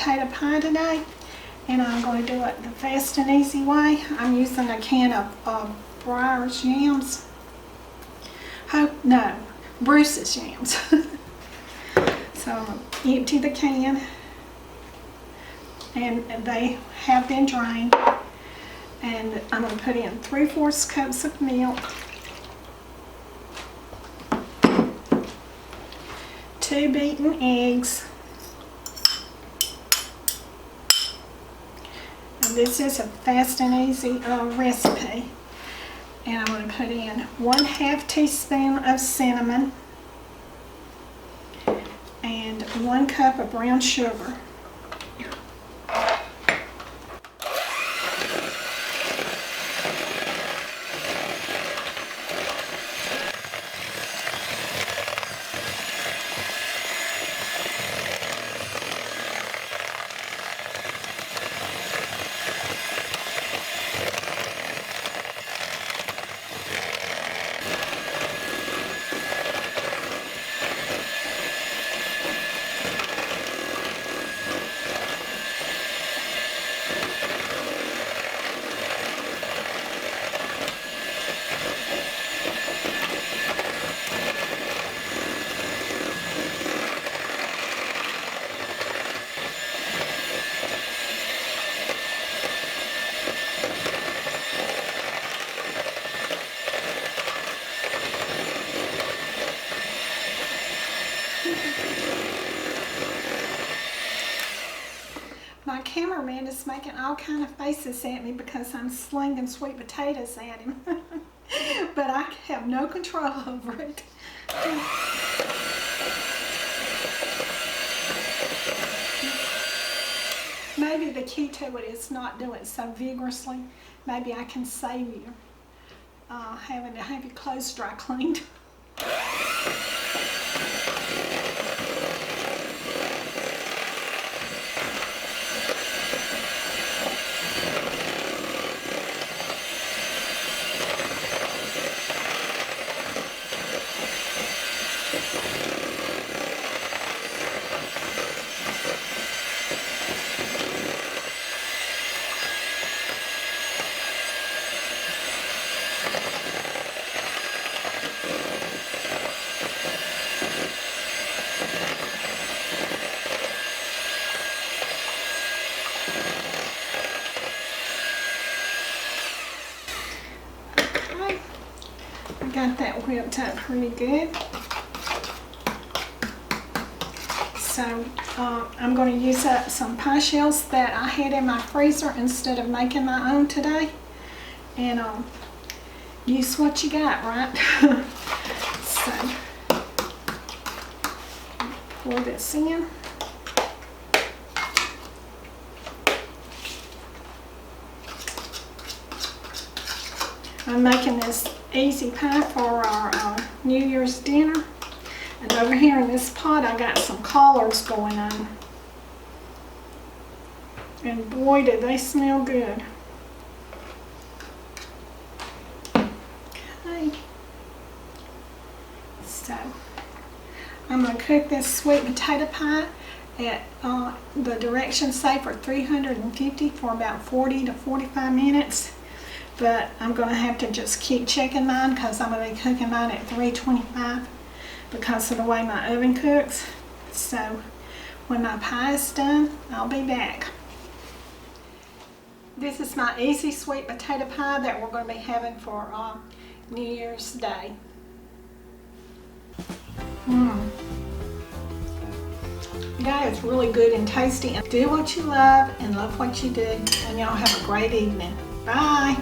potato pie today, and I'm going to do it the fast and easy way. I'm using a can of Breyer's yams. Bruce's yams. So I'm going to empty the can, and they have been drained. And I'm going to put in 3/4 cups of milk, 2 beaten eggs, and this is a fast and easy recipe. And I'm going to put in 1/2 teaspoon of cinnamon and 1 cup of brown sugar. My cameraman is making all kind of faces at me because I'm slinging sweet potatoes at him. But I have no control over it. Maybe the key to it is not do it so vigorously. Maybe I can save you having to have your clothes dry cleaned. Got that whipped up pretty good. So I'm going to use up some pie shells that I had in my freezer instead of making my own today. And use what you got, right? So pour this in. I'm making this easy pie for our New Year's dinner. And over here in this pot I got some collards going on. And boy, do they smell good. Okay. So I'm going to cook this sweet potato pie at the directions say for 350 for about 40 to 45 minutes. But I'm going to have to just keep checking mine because I'm going to be cooking mine at 325 because of the way my oven cooks. So when my pie is done, I'll be back. This is my easy sweet potato pie that we're going to be having for New Year's Day. Yeah, it's really good and tasty. Do what you love and love what you do, and y'all have a great evening. Bye.